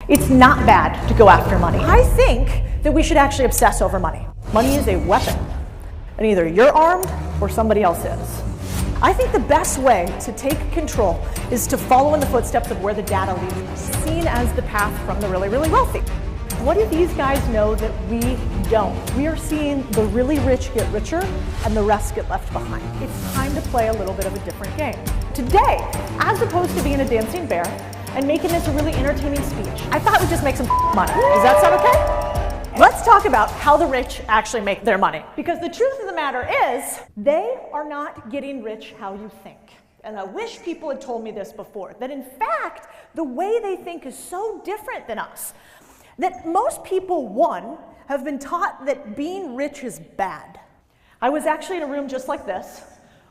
It's not bad to go after money. I think that we should actually obsess over money. Money is a weapon, and either you're armed or somebody else is. I think the best way to take control is to follow in the footsteps of where the data leads us, seen as the path from the really, really wealthy. What do these guys know that we don't? We are seeing the really rich get richer and the rest get left behind. It's time to play a little bit of a different game. Today, as opposed to being a dancing bear and making this a really entertaining speech, I thought we'd just make some money. Does that sound okay? Let's talk about how the rich actually make their money. Because the truth of the matter is, they are not getting rich how you think. And I wish people had told me this before, that in fact, the way they think is so different than us, that most people, one, have been taught that being rich is bad. I was actually in a room just like this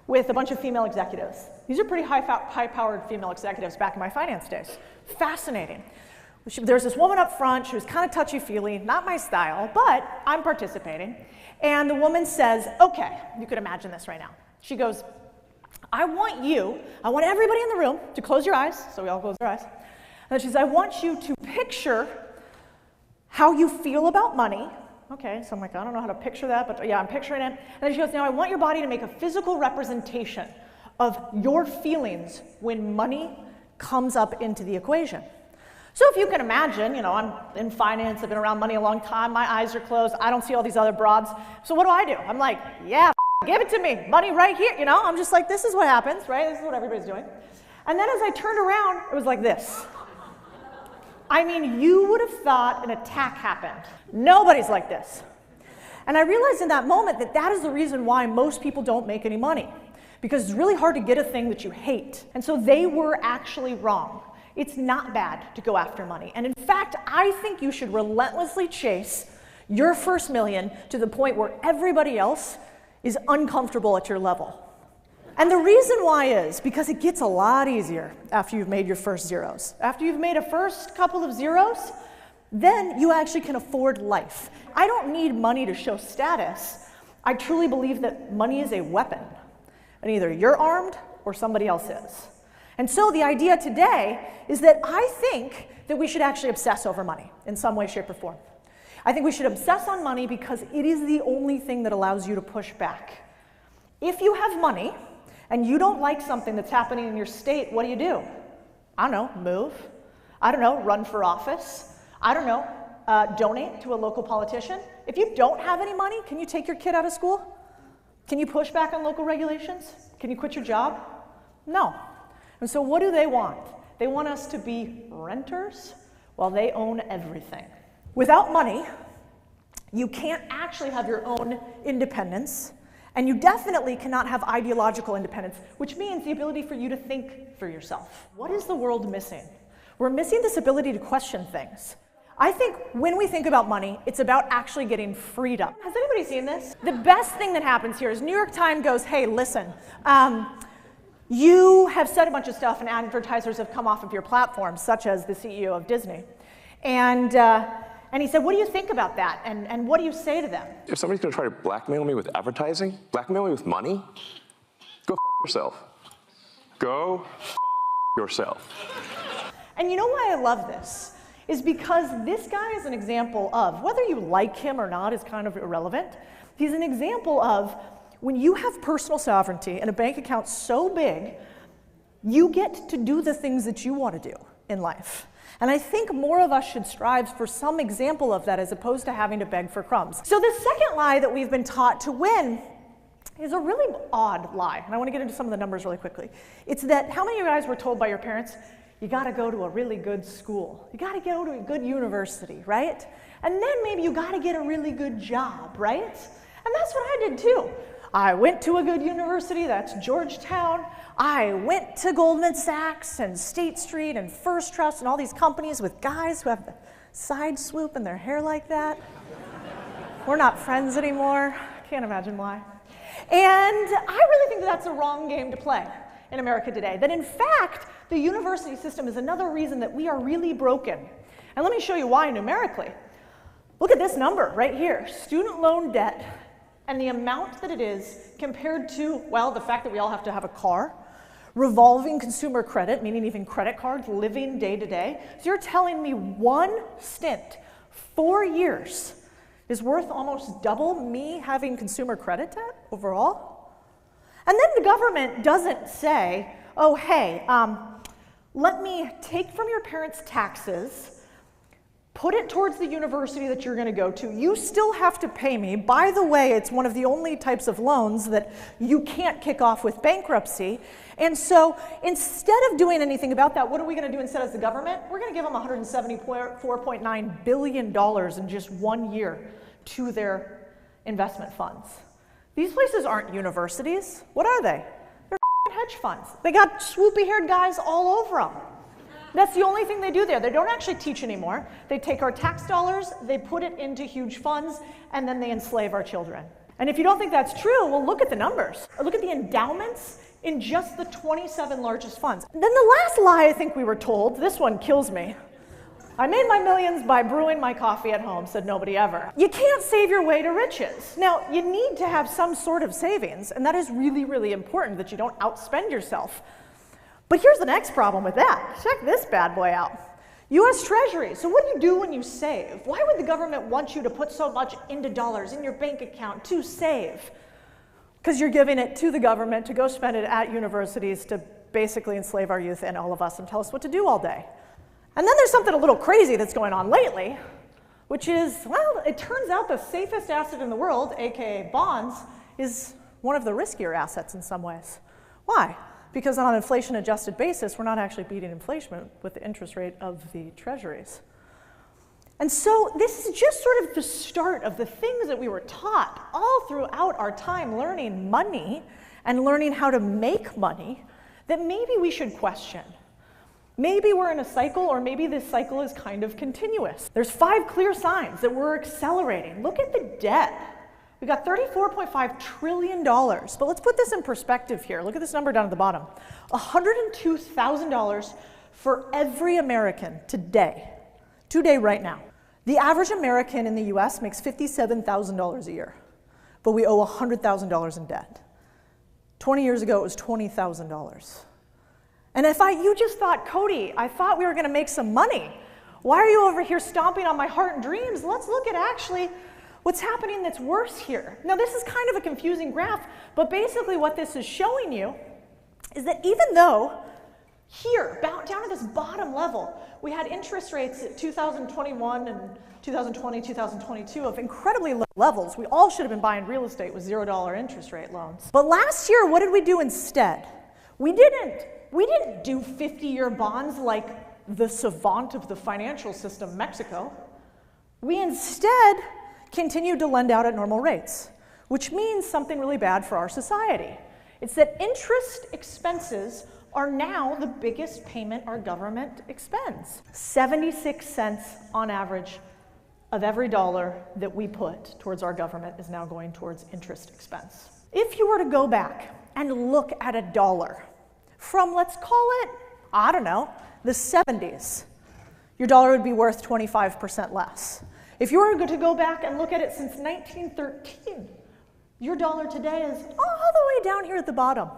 with a bunch of female executives. These are pretty high-powered female executives back in my finance days. Fascinating. There's this woman up front, she was kind of touchy-feely, not my style, but I'm participating. And the woman says, okay, you could imagine this right now. She goes, I want everybody in the room to close your eyes, so we all close our eyes. And she says, I want you to picture how you feel about money. Okay, so I'm like, I don't know how to picture that, but yeah, I'm picturing it. And then she goes, now I want your body to make a physical representation of your feelings when money comes up into the equation. So if you can imagine, I'm in finance, I've been around money a long time, my eyes are closed, I don't see all these other broads. So what do? I'm like, yeah, give it to me, money right here, I'm just like, this is what happens, right? This is what everybody's doing. And then as I turned around, it was like this. I mean, you would have thought an attack happened. Nobody's like this. And I realized in that moment that that is the reason why most people don't make any money. Because it's really hard to get a thing that you hate. And so they were actually wrong. It's not bad to go after money. And in fact, I think you should relentlessly chase your first million to the point where everybody else is uncomfortable at your level. And the reason why is because it gets a lot easier after you've made your first zeros. After you've made a first couple of zeros, then you actually can afford life. I don't need money to show status. I truly believe that money is a weapon. And either you're armed or somebody else is. And so the idea today is that I think that we should actually obsess over money in some way, shape, or form. I think we should obsess on money because it is the only thing that allows you to push back. If you have money, and you don't like something that's happening in your state, what do? I don't know, move. I don't know, run for office. I don't know, donate to a local politician. If you don't have any money, can you take your kid out of school? Can you push back on local regulations? Can you quit your job? No. And so what do they want? They want us to be renters while they own everything. Without money, you can't actually have your own independence. And you definitely cannot have ideological independence, which means the ability for you to think for yourself. What is the world missing? We're missing this ability to question things. I think when we think about money, it's about actually getting freedom. Has anybody seen this? The best thing that happens here is New York Times goes, hey, listen, you have said a bunch of stuff and advertisers have come off of your platform, such as the CEO of Disney. And he said, what do you think about that? And what do you say to them? If somebody's going to try to blackmail me with advertising, blackmail me with money, go yourself. Go yourself. And you know why I love this? Is because this guy is an example of, whether you like him or not is kind of irrelevant, he's an example of when you have personal sovereignty and a bank account so big, you get to do the things that you want to do in life. And I think more of us should strive for some example of that as opposed to having to beg for crumbs. So the second lie that we've been taught to win is a really odd lie. And I want to get into some of the numbers really quickly. It's that how many of you guys were told by your parents, you got to go to a really good school. You got to go to a good university, right? And then maybe you got to get a really good job, right? And that's what I did too. I went to a good university, that's Georgetown. I went to Goldman Sachs and State Street and First Trust and all these companies with guys who have the side swoop in their hair like that. We're not friends anymore. Can't imagine why. And I really think that that's a wrong game to play in America today. That in fact, the university system is another reason that we are really broken. And let me show you why numerically. Look at this number right here, student loan debt and the amount that it is compared to, well, the fact that we all have to have a car, revolving consumer credit, meaning even credit cards, living day to day. So you're telling me one stint, 4 years, is worth almost double me having consumer credit debt overall? And then the government doesn't say, oh, hey, let me take from your parents' taxes, put it towards the university that you're going to go to. You still have to pay me. By the way, it's one of the only types of loans that you can't kick off with bankruptcy. And so instead of doing anything about that, what are we going to do instead as the government? We're going to give them $174.9 billion in just 1 year to their investment funds. These places aren't universities. What are they? They're hedge funds. They got swoopy-haired guys all over them. That's the only thing they do there. They don't actually teach anymore. They take our tax dollars, they put it into huge funds, and then they enslave our children. And if you don't think that's true, well, look at the numbers. Or look at the endowments in just the 27 largest funds. Then the last lie I think we were told, this one kills me. I made my millions by brewing my coffee at home, said nobody ever. You can't save your way to riches. Now, you need to have some sort of savings, and that is really, really important that you don't outspend yourself. But here's the next problem with that. Check this bad boy out. US Treasury. So what do you do when you save? Why would the government want you to put so much into dollars in your bank account to save? Because you're giving it to the government to go spend it at universities to basically enslave our youth and all of us and tell us what to do all day. And then there's something a little crazy that's going on lately, which is, well, it turns out the safest asset in the world, aka bonds, is one of the riskier assets in some ways. Why? Because on an inflation-adjusted basis, we're not actually beating inflation with the interest rate of the treasuries. And so this is just sort of the start of the things that we were taught all throughout our time learning money and learning how to make money that maybe we should question. Maybe we're in a cycle, or maybe this cycle is kind of continuous. There's 5 clear signs that we're accelerating. Look at the debt. We got $34.5 trillion, but let's put this in perspective here. Look at this number down at the bottom. $102,000 for every American today right now. The average American in the US makes $57,000 a year, but we owe $100,000 in debt. 20 years ago, it was $20,000. And if you just thought, Cody, I thought we were gonna make some money. Why are you over here stomping on my heart and dreams? Let's look at actually what's happening that's worse here. Now, this is kind of a confusing graph, but basically what this is showing you is that even though here, down at this bottom level, we had interest rates at 2021 and 2020, 2022 of incredibly low levels. We all should have been buying real estate with $0 interest rate loans. But last year, what did we do instead? We didn't do 50-year bonds like the savant of the financial system, Mexico. We instead continued to lend out at normal rates, which means something really bad for our society. It's that interest expenses are now the biggest payment our government expends. 76 cents on average of every dollar that we put towards our government is now going towards interest expense. If you were to go back and look at a dollar from, let's call it, I don't know, the 70s, your dollar would be worth 25% less. If you were to go back and look at it since 1913, your dollar today is all the way down here at the bottom.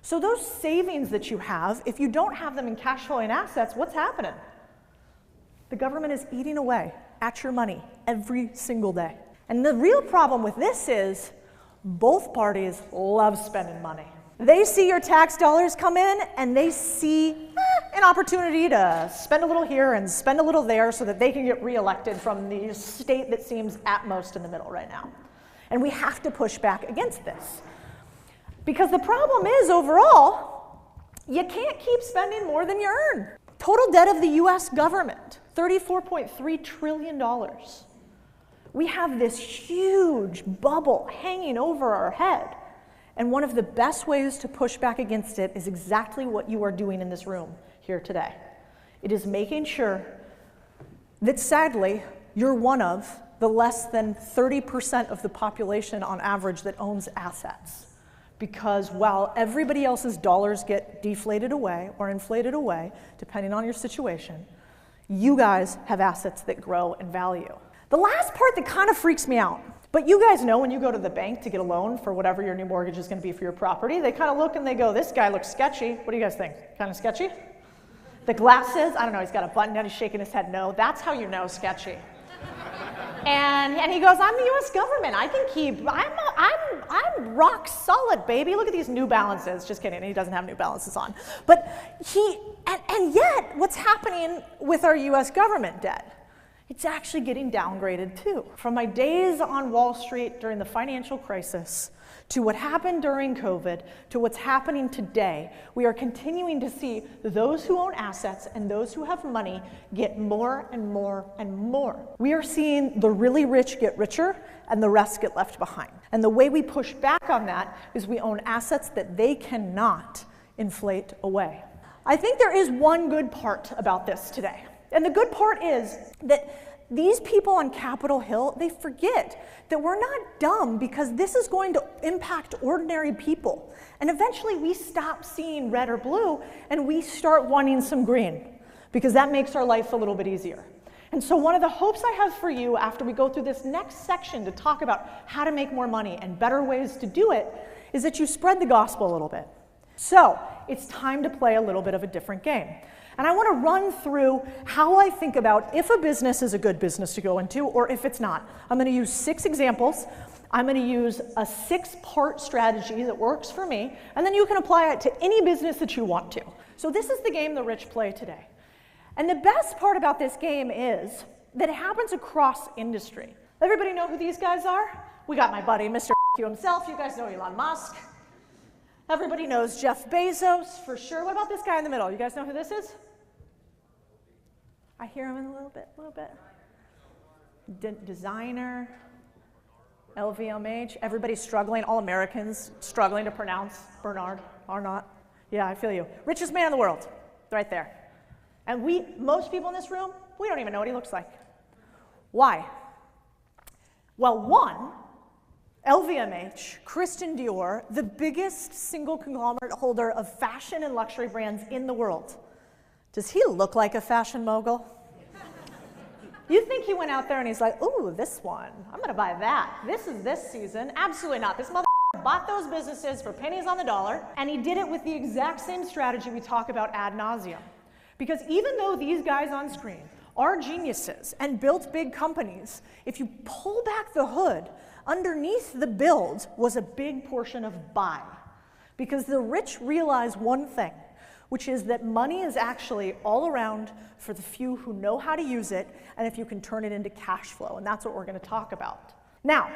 So those savings that you have, if you don't have them in cash flowing assets, what's happening? The government is eating away at your money every single day. And the real problem with this is both parties love spending money. They see your tax dollars come in and they see an opportunity to spend a little here and spend a little there so that they can get reelected from the state that seems at most in the middle right now. And we have to push back against this. Because the problem is, overall, you can't keep spending more than you earn. Total debt of the US government, $34.3 trillion. We have this huge bubble hanging over our head. And one of the best ways to push back against it is exactly what you are doing in this room here today. It is making sure that, sadly, you're one of the less than 30% of the population on average that owns assets. Because while everybody else's dollars get deflated away or inflated away, depending on your situation, you guys have assets that grow in value. The last part that kind of freaks me out But you guys know when you go to the bank to get a loan for whatever your new mortgage is going to be for your property, they kind of look and they go, this guy looks sketchy. What do you guys think? Kind of sketchy? The glasses, I don't know, he's got a button down, he's shaking his head no. That's how you know sketchy. And he goes, I'm the US government. I can keep, I'm rock solid, baby. Look at these New Balances. Just kidding, he doesn't have New Balances on. But and yet, what's happening with our US government debt? It's actually getting downgraded too. From my days on Wall Street during the financial crisis, to what happened during COVID, to what's happening today, we are continuing to see those who own assets and those who have money get more and more and more. We are seeing the really rich get richer and the rest get left behind. And the way we push back on that is we own assets that they cannot inflate away. I think there is one good part about this today. And the good part is that these people on Capitol Hill, they forget that we're not dumb because this is going to impact ordinary people. And eventually we stop seeing red or blue and we start wanting some green because that makes our life a little bit easier. And so one of the hopes I have for you after we go through this next section to talk about how to make more money and better ways to do it is that you spread the gospel a little bit. So it's time to play a little bit of a different game. And I want to run through how I think about if a business is a good business to go into or if it's not. I'm going to use 6 examples. I'm going to use a 6-part strategy that works for me, and then you can apply it to any business that you want to. So this is the game the rich play today. And the best part about this game is that it happens across industry. Everybody know who these guys are? We got my buddy, Mr. himself. You guys know Elon Musk. Everybody knows Jeff Bezos, for sure. What about this guy in the middle? You guys know who this is? I hear him in a little bit. Designer, LVMH. Everybody's struggling, all Americans struggling to pronounce Bernard Arnault. Yeah, I feel you. Richest man in the world, right there. And most people in this room, we don't even know what he looks like. Why? Well, one, LVMH, Christian Dior, the biggest single conglomerate holder of fashion and luxury brands in the world. Does he look like a fashion mogul? You think he went out there and he's like, ooh, this one, I'm going to buy that. This is this season. Absolutely not. This motherfucker bought those businesses for pennies on the dollar, and he did it with the exact same strategy we talk about ad nauseum. Because even though these guys on screen are geniuses and built big companies, if you pull back the hood, underneath the build was a big portion of buy. Because the rich realize one thing, which is that money is actually all around for the few who know how to use it, and if you can turn it into cash flow, and that's what we're going to talk about. Now,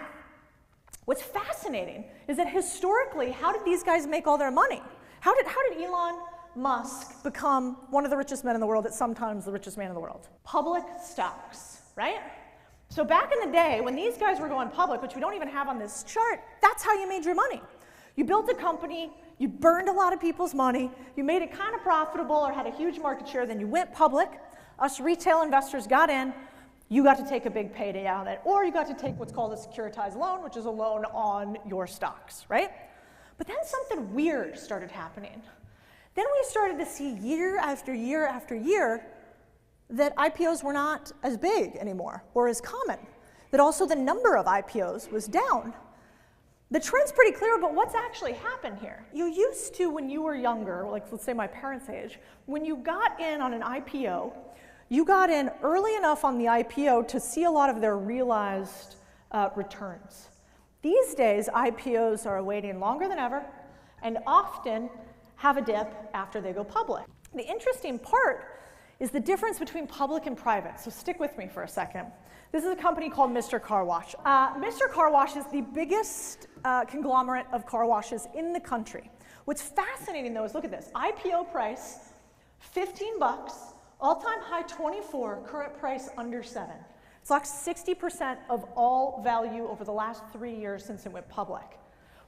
what's fascinating is that historically, how did these guys make all their money? How did Elon Musk become one of the richest men in the world, at sometimes the richest man in the world? Public stocks, right? So back in the day, when these guys were going public, which we don't even have on this chart, that's how you made your money. You built a company, you burned a lot of people's money, you made it kind of profitable or had a huge market share, then you went public, us retail investors got in, you got to take a big payday on it, or you got to take what's called a securitized loan, which is a loan on your stocks, right? But then something weird started happening. Then we started to see year after year after year that IPOs were not as big anymore or as common, that also the number of IPOs was down. The trend's pretty clear, but what's actually happened here? You used to, when you were younger, like let's say my parents' age, when you got in on an IPO, you got in early enough on the IPO to see a lot of their realized returns. These days, IPOs are waiting longer than ever and often have a dip after they go public. The interesting part is the difference between public and private, so stick with me for a second. This is a company called Mr. Car Wash. Mr. Car Wash is the biggest conglomerate of car washes in the country. What's fascinating though is look at this. IPO price, $15, all-time high 24, current price under 7. It's lost 60% of all value over the last 3 years since it went public.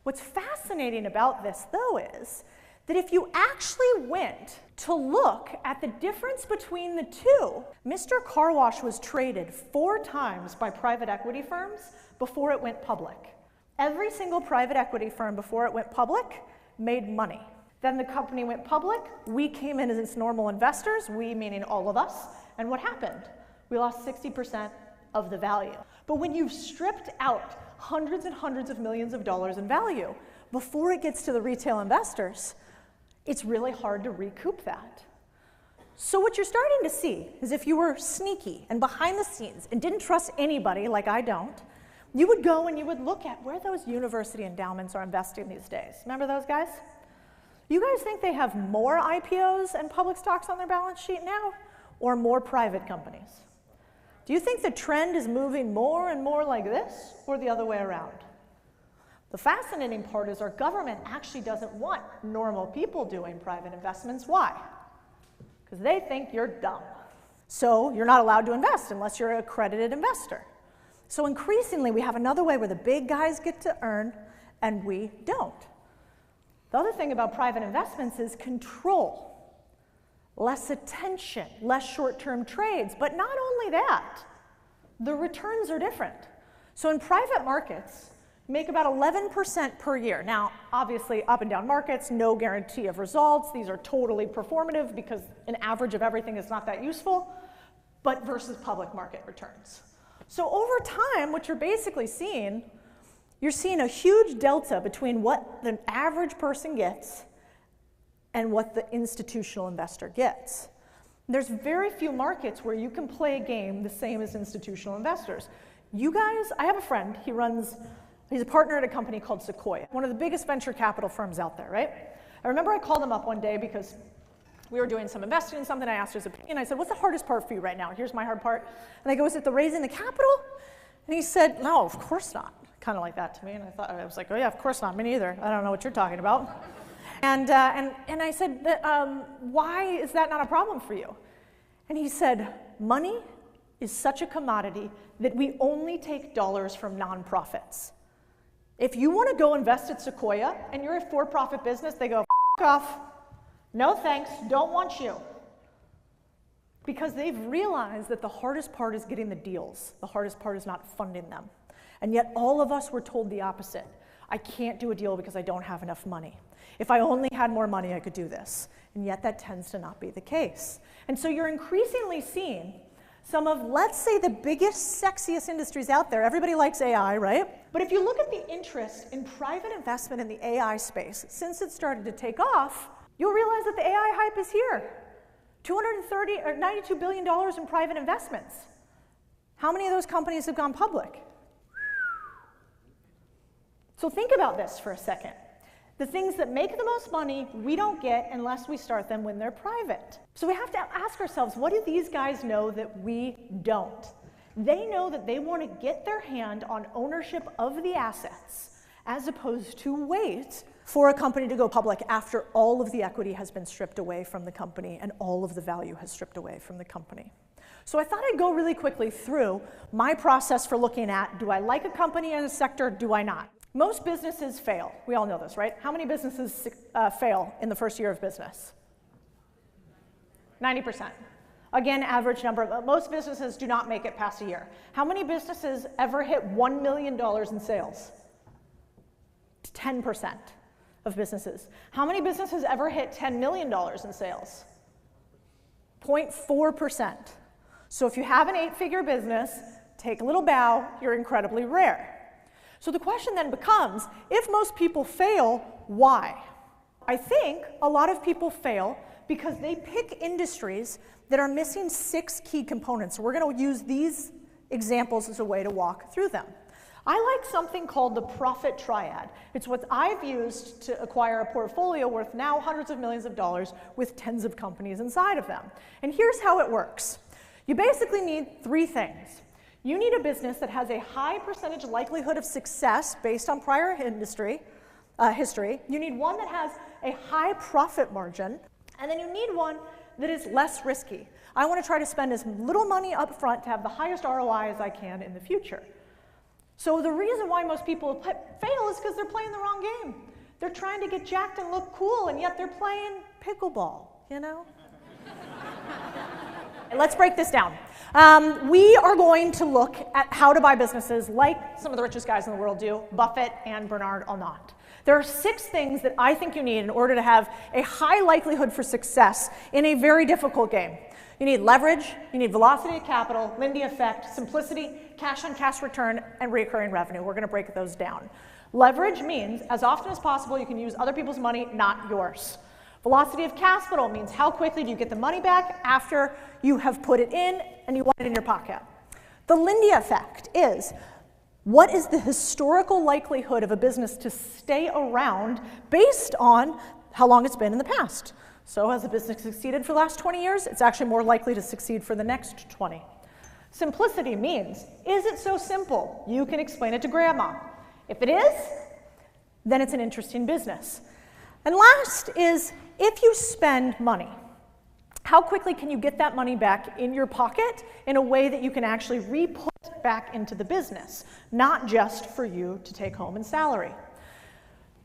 What's fascinating about this though is that if you actually went to look at the difference between the two, Mr. Car Wash was traded 4 times by private equity firms before it went public. Every single private equity firm before it went public made money. Then the company went public, we came in as normal investors, we meaning all of us, and what happened? We lost 60% of the value. But when you've stripped out hundreds and hundreds of millions of dollars in value. Before it gets to the retail investors, it's really hard to recoup that. So what you're starting to see is if you were sneaky and behind the scenes and didn't trust anybody, like I don't, you would go and you would look at where those university endowments are investing these days. Remember those guys? You guys think they have more IPOs and public stocks on their balance sheet now, or more private companies? Do you think the trend is moving more and more like this, or the other way around? The fascinating part is our government actually doesn't want normal people doing private investments. Why? Because they think you're dumb. So you're not allowed to invest unless you're an accredited investor. So increasingly, we have another way where the big guys get to earn and we don't. The other thing about private investments is control, less attention, less short-term trades, but not only that, the returns are different. So in private markets, you make about 11% per year. Now, obviously, up and down markets, no guarantee of results. These are totally performative because an average of everything is not that useful, but versus public market returns. So over time, what you're basically seeing, you're seeing a huge delta between what the average person gets and what the institutional investor gets. There's very few markets where you can play a game the same as institutional investors. You guys, I have a friend, he's a partner at a company called Sequoia, one of the biggest venture capital firms out there, right? I remember I called him up one day because we were doing some investing in something. I asked his opinion. I said, what's the hardest part for you right now? Here's my hard part. And I go, is it the raising the capital? And he said, no, of course not. Kind of like that to me. And I was like, oh yeah, of course not. Me neither. I don't know what you're talking about. And I said, why is that not a problem for you? And he said, money is such a commodity that we only take dollars from nonprofits. If you want to go invest at Sequoia and you're a for-profit business, they go, F off. No thanks, don't want you. Because they've realized that the hardest part is getting the deals. The hardest part is not funding them. And yet all of us were told the opposite. I can't do a deal because I don't have enough money. If I only had more money, I could do this. And yet that tends to not be the case. And so you're increasingly seeing some of, let's say, the biggest, sexiest industries out there. Everybody likes AI, right? But if you look at the interest in private investment in the AI space, since it started to take off, you'll realize that the AI hype is here. $92 billion in private investments. How many of those companies have gone public? So think about this for a second. The things that make the most money, we don't get unless we start them when they're private. So we have to ask ourselves, what do these guys know that we don't? They know that they want to get their hand on ownership of the assets as opposed to wait for a company to go public after all of the equity has been stripped away from the company and all of the value has stripped away from the company. So I thought I'd go really quickly through my process for looking at, do I like a company and a sector, do I not? Most businesses fail. We all know this, right? How many businesses fail in the first year of business? 90%. Again, average number. Most businesses do not make it past a year. How many businesses ever hit $1 million in sales? 10% of businesses. How many businesses ever hit $10 million in sales? 0.4%. So if you have an 8-figure business, take a little bow, you're incredibly rare. So the question then becomes, if most people fail, why? I think a lot of people fail because they pick industries that are missing 6 key components. So we're going to use these examples as a way to walk through them. I like something called the profit triad. It's what I've used to acquire a portfolio worth now hundreds of millions of dollars with tens of companies inside of them. And here's how it works. You basically need 3 things. You need a business that has a high percentage likelihood of success based on prior history. You need one that has a high profit margin, and then you need one that is less risky. I want to try to spend as little money up front to have the highest ROI as I can in the future. So the reason why most people fail is because they're playing the wrong game. They're trying to get jacked and look cool, and yet they're playing pickleball, you know? Let's break this down. We are going to look at how to buy businesses like some of the richest guys in the world do, Buffett and Bernard Arnault. There are 6 things that I think you need in order to have a high likelihood for success in a very difficult game. You need leverage, you need velocity of capital, Lindy effect, simplicity, cash on cash return, and recurring revenue. We're going to break those down. Leverage means as often as possible you can use other people's money, not yours. Velocity of capital means how quickly do you get the money back after you have put it in and you want it in your pocket. The Lindy effect is what is the historical likelihood of a business to stay around based on how long it's been in the past. So has a business succeeded for the last 20 years? It's actually more likely to succeed for the next 20. Simplicity means, is it so simple? You can explain it to grandma. If it is, then it's an interesting business. And last is, if you spend money, how quickly can you get that money back in your pocket in a way that you can actually re-put back into the business, not just for you to take home in salary.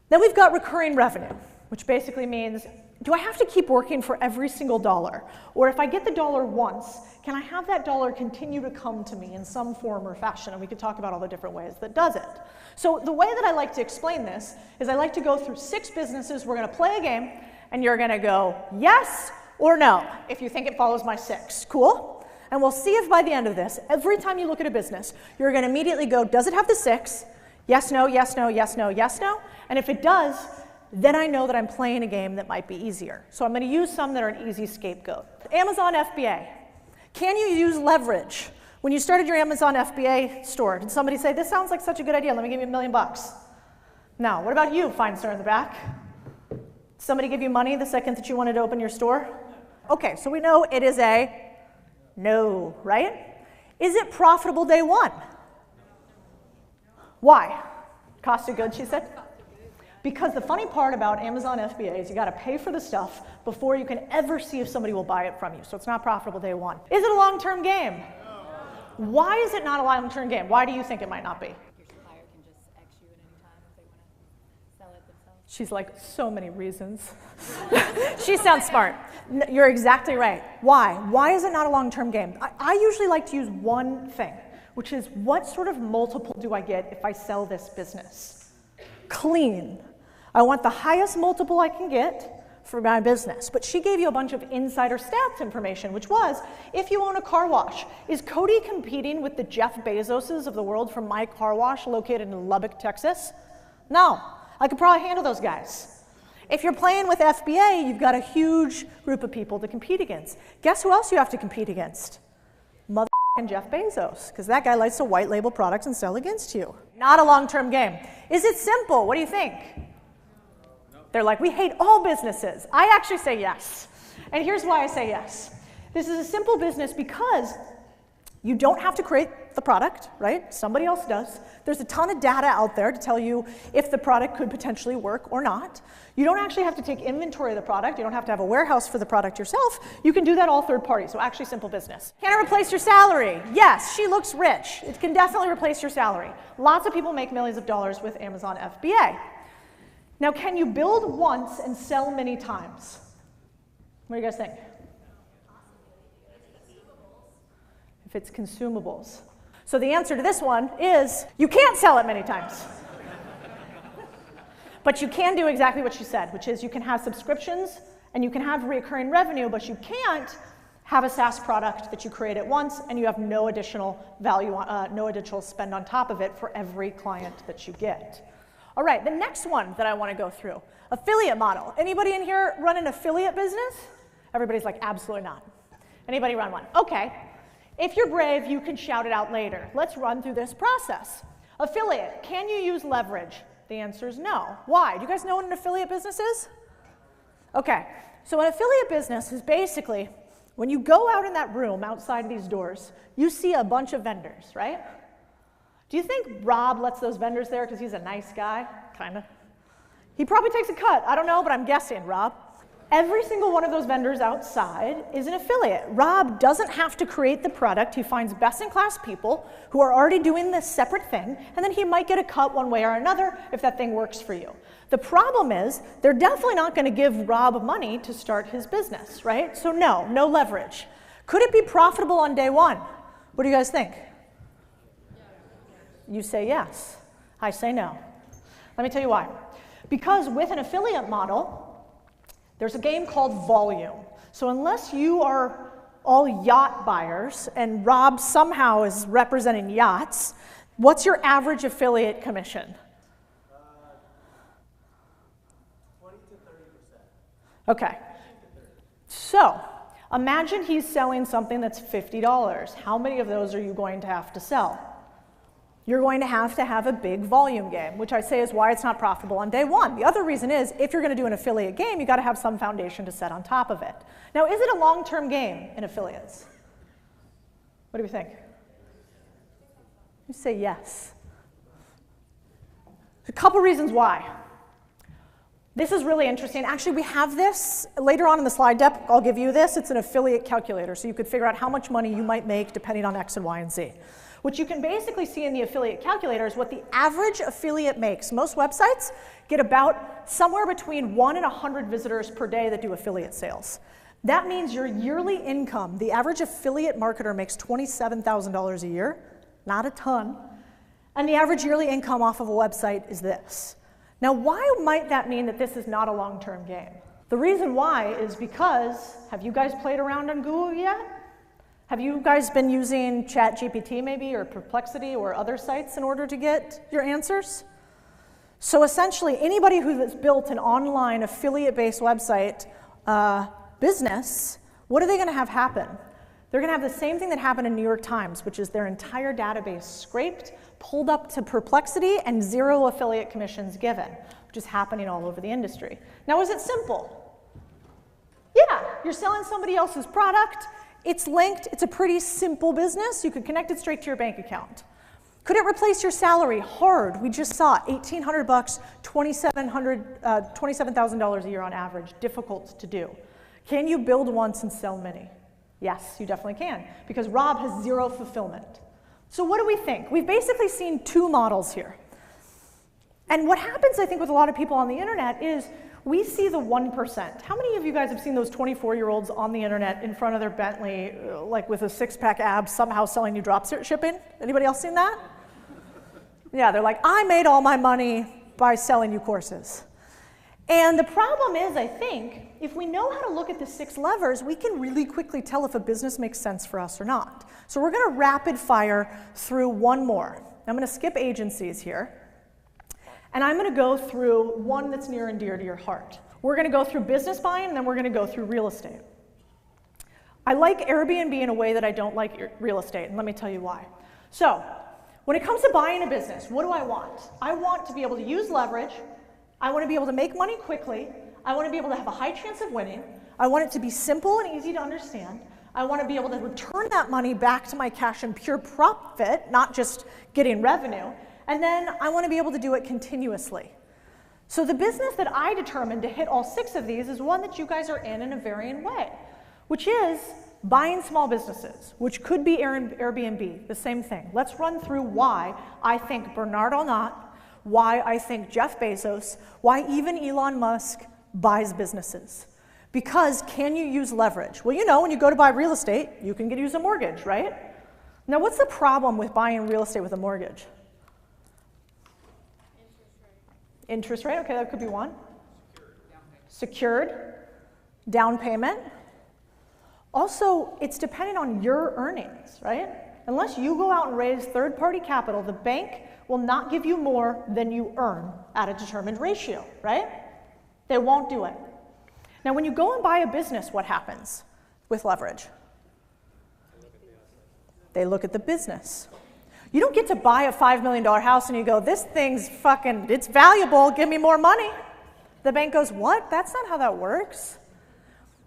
Then we've got recurring revenue, which basically means, do I have to keep working for every single dollar? Or if I get the dollar once, can I have that dollar continue to come to me in some form or fashion? And we could talk about all the different ways that does it. So the way that I like to explain this is I like to go through 6 businesses. We're going to play a game, and you're going to go yes or no if you think it follows my 6. Cool? And we'll see if by the end of this, every time you look at a business, you're going to immediately go, does it have the 6? Yes, no, yes, no, yes, no, yes, no. And if it does, then I know that I'm playing a game that might be easier. So I'm going to use some that are an easy scapegoat. Amazon FBA. Can you use leverage? When you started your Amazon FBA store, did somebody say, this sounds like such a good idea, let me give you $1 million? No. What about you, fine sir in the back? Did somebody give you money the second that you wanted to open your store? Okay, so we know it is a no, right? Is it profitable day one? Why? Cost of goods, she said? Because the funny part about Amazon FBA is you got to pay for the stuff before you can ever see if somebody will buy it from you. So it's not profitable day one. Is it a long-term game? No. Why is it not a long-term game? Why do you think it might not be? Your supplier can just X you at any time if they want to sell it themselves. She's like, so many reasons. She sounds smart. You're exactly right. Why? Why is it not a long-term game? I usually like to use one thing, which is what sort of multiple do I get if I sell this business? Clean. I want the highest multiple I can get for my business. But she gave you a bunch of insider stats information, which was, if you own a car wash, is Cody competing with the Jeff Bezoses of the world from My Car Wash located in Lubbock, Texas? No. I could probably handle those guys. If you're playing with FBA, you've got a huge group of people to compete against. Guess who else you have to compete against? Motherfucking Jeff Bezos, because that guy likes to white label products and sell against you. Not a long-term game. Is it simple? What do you think? They're like, we hate all businesses. I actually say yes. And here's why I say yes. This is a simple business because you don't have to create the product, right? Somebody else does. There's a ton of data out there to tell you if the product could potentially work or not. You don't actually have to take inventory of the product. You don't have to have a warehouse for the product yourself. You can do that all third party, so actually simple business. Can it replace your salary? Yes, she looks rich. It can definitely replace your salary. Lots of people make millions of dollars with Amazon FBA. Now, can you build once and sell many times? What do you guys think? If it's consumables. So the answer to this one is you can't sell it many times. But you can do exactly what she said, which is you can have subscriptions and you can have recurring revenue, but you can't have a SaaS product that you create at once and you have no additional value, no additional spend on top of it for every client that you get. All right, the next one that I want to go through, affiliate model. Anybody in here run an affiliate business? Everybody's like, absolutely not. Anybody run one? Okay. If you're brave, you can shout it out later. Let's run through this process. Affiliate, can you use leverage? The answer is no. Why? Do you guys know what an affiliate business is? Okay, so an affiliate business is basically when you go out in that room outside these doors, you see a bunch of vendors, right? Do you think Rob lets those vendors there because he's a nice guy? Kind of. He probably takes a cut. I don't know, but I'm guessing, Rob. Every single one of those vendors outside is an affiliate. Rob doesn't have to create the product. He finds best-in-class people who are already doing this separate thing, and then he might get a cut one way or another if that thing works for you. The problem is they're definitely not going to give Rob money to start his business, right? So no leverage. Could it be profitable on day one? What do you guys think? You say yes. I say no. Let me tell you why. Because with an affiliate model, there's a game called volume. So unless you are all yacht buyers, and Rob somehow is representing yachts, what's your average affiliate commission? 20 to 30%. Okay. So, imagine he's selling something that's $50. How many of those are you going to have to sell? You're going to have a big volume game, which I say is why it's not profitable on day one. The other reason is, if you're going to do an affiliate game, you got to have some foundation to set on top of it. Now, is it a long-term game in affiliates? What do we think? You say yes. A couple reasons why. This is really interesting. Actually, we have this later on in the slide deck. I'll give you this. It's an affiliate calculator, so you could figure out how much money you might make depending on X and Y and Z. What you can basically see in the affiliate calculator is what the average affiliate makes. Most websites get about somewhere between 1 and 100 visitors per day that do affiliate sales. That means your yearly income, the average affiliate marketer makes $27,000 a year, not a ton, and the average yearly income off of a website is this. Now, why might that mean that this is not a long-term game? The reason why is because, have you guys played around on Google yet? Have you guys been using ChatGPT maybe, or Perplexity, or other sites in order to get your answers? So essentially, anybody who has built an online affiliate-based website business, what are they going to have happen? They're going to have the same thing that happened in New York Times, which is their entire database scraped, pulled up to Perplexity, and 0 affiliate commissions given, which is happening all over the industry. Now, is it simple? Yeah, you're selling somebody else's product. It's linked. It's a pretty simple business. You could connect it straight to your bank account. Could it replace your salary? Hard. We just saw $1,800, $27,000 a year on average. Difficult to do. Can you build once and sell many? Yes, you definitely can, because Rob has 0 fulfillment. So what do we think? We've basically seen 2 models here. And what happens, I think, with a lot of people on the internet is we see the 1%. How many of you guys have seen those 24-year-olds on the internet in front of their Bentley, like with a 6-pack abs, somehow selling you drop shipping? Anybody else seen that? Yeah, they're like, I made all my money by selling you courses. And the problem is, I think, if we know how to look at the 6 levers, we can really quickly tell if a business makes sense for us or not. So we're going to rapid fire through one more. I'm going to skip agencies here. And I'm going to go through one that's near and dear to your heart. We're going to go through business buying, and then we're going to go through real estate. I like Airbnb in a way that I don't like real estate, and let me tell you why. So, when it comes to buying a business, what do I want? I want to be able to use leverage. I want to be able to make money quickly. I want to be able to have a high chance of winning. I want it to be simple and easy to understand. I want to be able to return that money back to my cash in pure profit, not just getting revenue. And then I want to be able to do it continuously. So the business that I determined to hit all 6 of these is one that you guys are in a varying way, which is buying small businesses, which could be Airbnb, the same thing. Let's run through why I think Bernard Arnault, why I think Jeff Bezos, why even Elon Musk buys businesses. Because can you use leverage? Well, you know, when you go to buy real estate, you can use a mortgage, right? Now, what's the problem with buying real estate with a mortgage? Interest rate, okay, that could be one. Secured, down payment. Also, it's dependent on your earnings, right? Unless you go out and raise third-party capital, the bank will not give you more than you earn at a determined ratio, right? They won't do it. Now, when you go and buy a business, what happens with leverage? They look at the business. You don't get to buy a $5 million house and you go, this thing's fucking, it's valuable, give me more money. The bank goes, what? That's not how that works.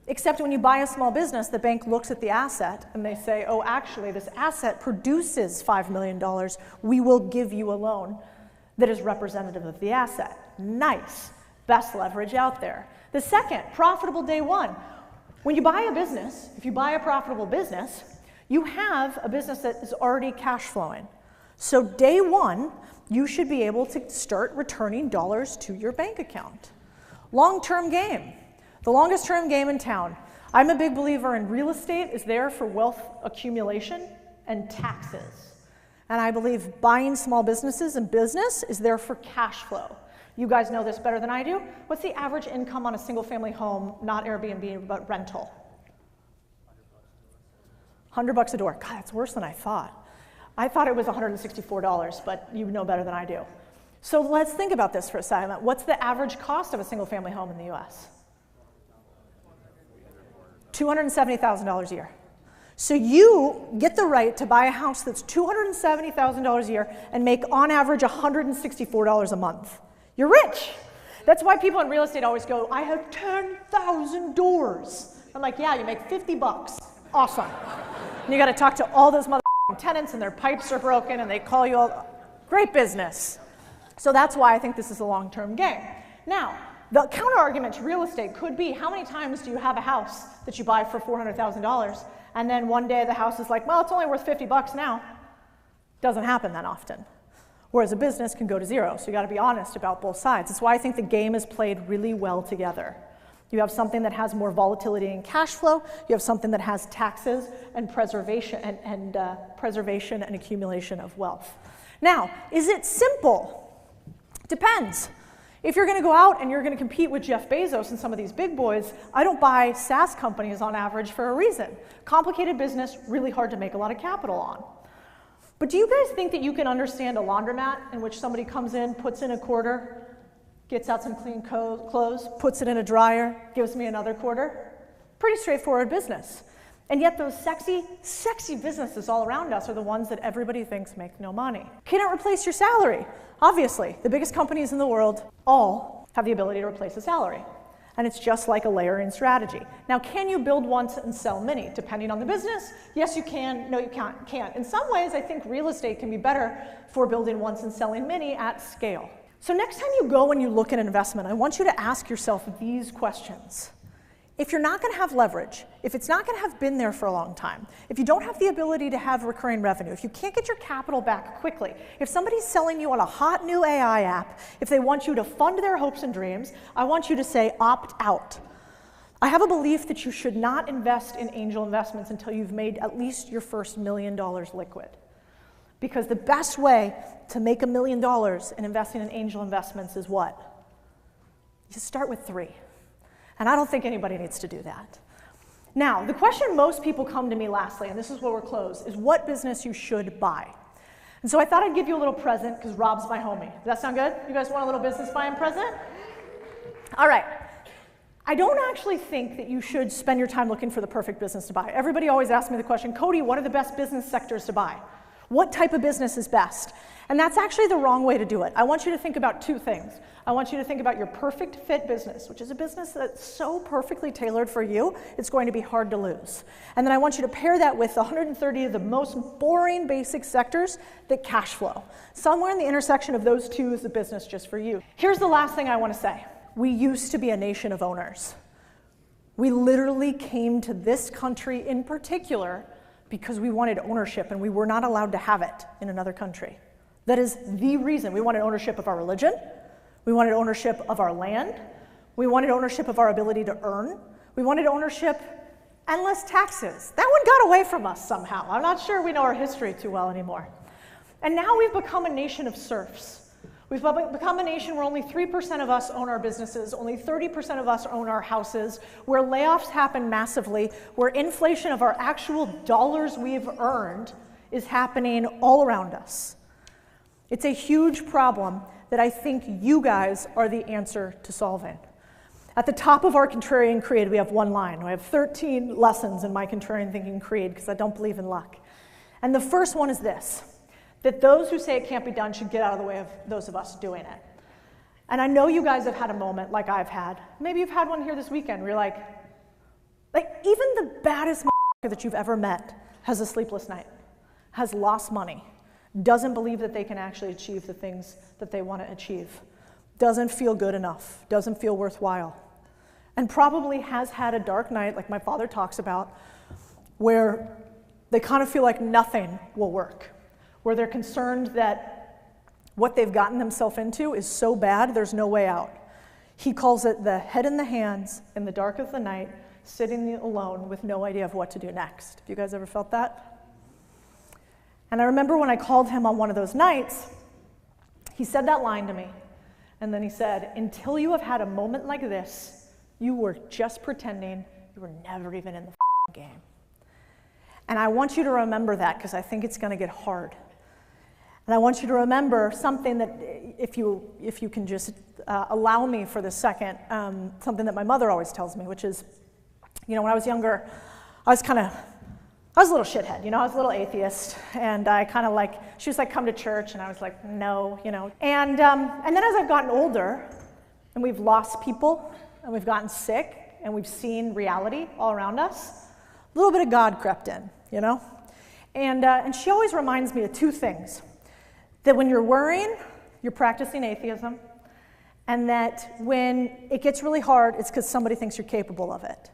Except when you buy a small business, the bank looks at the asset and they say, oh, actually, this asset produces $5 million. We will give you a loan that is representative of the asset. Nice. Best leverage out there. The second, profitable day one. When you buy a business, if you buy a profitable business, you have a business that is already cash flowing. So day one, you should be able to start returning dollars to your bank account. Long-term game, the longest term game in town. I'm a big believer in real estate is there for wealth accumulation and taxes. And I believe buying small businesses and business is there for cash flow. You guys know this better than I do. What's the average income on a single family home, not Airbnb, but rental? $100 a door. God, that's worse than I thought. I thought it was $164, but you know better than I do. So let's think about this for a second. What's the average cost of a single family home in the US? $270,000 a year. So you get the right to buy a house that's $270,000 a year and make on average $164 a month. You're rich. That's why people in real estate always go, I have 10,000 doors. I'm like, yeah, you make 50 bucks. Awesome. And you got to talk to all those motherfucking tenants and their pipes are broken and they call you all. Great business. So that's why I think this is a long-term game. Now, the counter-argument to real estate could be, how many times do you have a house that you buy for $400,000 and then one day the house is like, well, it's only worth 50 bucks now. Doesn't happen that often. Whereas a business can go to zero, so you got to be honest about both sides. That's why I think the game is played really well together. You have something that has more volatility in cash flow. You have something that has taxes and preservation and accumulation of wealth. Now, is it simple? Depends. If you're going to go out and you're going to compete with Jeff Bezos and some of these big boys, I don't buy SaaS companies on average for a reason. Complicated business, really hard to make a lot of capital on. But do you guys think that you can understand a laundromat in which somebody comes in, puts in a quarter, gets out some clean clothes, puts it in a dryer, gives me another quarter? Pretty straightforward business. And yet those sexy, sexy businesses all around us are the ones that everybody thinks make no money. Can it replace your salary? Obviously, the biggest companies in the world all have the ability to replace a salary. And it's just like a layering strategy. Now, can you build once and sell many? Depending on the business, yes, you can, no, you can't. In some ways, I think real estate can be better for building once and selling many at scale. So next time you go and you look at an investment, I want you to ask yourself these questions. If you're not going to have leverage, if it's not going to have been there for a long time, if you don't have the ability to have recurring revenue, if you can't get your capital back quickly, if somebody's selling you on a hot new AI app, if they want you to fund their hopes and dreams, I want you to say opt out. I have a belief that you should not invest in angel investments until you've made at least your first $1 million liquid. Because the best way to make $1 million in investing in angel investments is what? You start with 3. And I don't think anybody needs to do that. Now, the question most people come to me lastly, and this is where we're closed, is what business you should buy. And so I thought I'd give you a little present because Rob's my homie. Does that sound good? You guys want a little business buying present? All right. I don't actually think that you should spend your time looking for the perfect business to buy. Everybody always asks me the question, Cody, what are the best business sectors to buy? What type of business is best? And that's actually the wrong way to do it. I want you to think about 2 things. I want you to think about your perfect fit business, which is a business that's so perfectly tailored for you, it's going to be hard to lose. And then I want you to pair that with 130 of the most boring basic sectors that cash flow. Somewhere in the intersection of those 2 is the business just for you. Here's the last thing I want to say. We used to be a nation of owners. We literally came to this country in particular because we wanted ownership and we were not allowed to have it in another country. That is the reason. We wanted ownership of our religion. We wanted ownership of our land. We wanted ownership of our ability to earn. We wanted ownership and less taxes. That one got away from us somehow. I'm not sure we know our history too well anymore. And now we've become a nation of serfs. We've become a nation where only 3% of us own our businesses, only 30% of us own our houses, where layoffs happen massively, where inflation of our actual dollars we've earned is happening all around us. It's a huge problem that I think you guys are the answer to solving. At the top of our Contrarian Creed, we have one line. I have 13 lessons in my Contrarian Thinking Creed because I don't believe in luck. And the first one is this, that those who say it can't be done should get out of the way of those of us doing it. And I know you guys have had a moment like I've had. Maybe you've had one here this weekend where you're like even the baddest that you've ever met has a sleepless night, has lost money, doesn't believe that they can actually achieve the things that they want to achieve, doesn't feel good enough, doesn't feel worthwhile, and probably has had a dark night, like my father talks about, where they kind of feel like nothing will work, where they're concerned that what they've gotten themselves into is so bad, there's no way out. He calls it the head in the hands in the dark of the night, sitting alone with no idea of what to do next. Have you guys ever felt that? And I remember when I called him on one of those nights, he said that line to me. And then he said, until you have had a moment like this, you were just pretending you were never even in the game. And I want you to remember that because I think it's going to get hard. And I want you to remember something that, if you can just allow me for this second, something that my mother always tells me, which is, you know, when I was younger, I was a little shithead, you know, I was a little atheist, and I kind of like, she was like, come to church, and I was like, no, you know. And then as I've gotten older, and we've lost people, and we've gotten sick, and we've seen reality all around us, a little bit of God crept in, you know. And she always reminds me of two things: that when you're worrying, you're practicing atheism, and that when it gets really hard, it's because somebody thinks you're capable of it.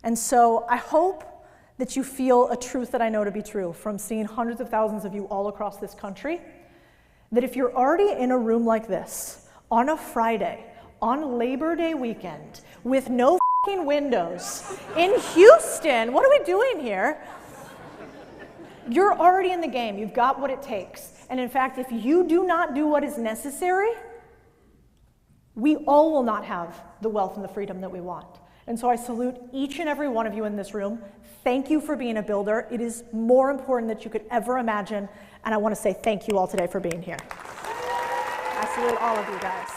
And so I hope that you feel a truth that I know to be true from seeing hundreds of thousands of you all across this country, that if you're already in a room like this, on a Friday, on Labor Day weekend, with no f***ing windows, in Houston, what are we doing here? You're already in the game. You've got what it takes. And in fact, if you do not do what is necessary, we all will not have the wealth and the freedom that we want. And so I salute each and every one of you in this room. Thank you for being a builder. It is more important than you could ever imagine. And I want to say thank you all today for being here. I salute all of you guys.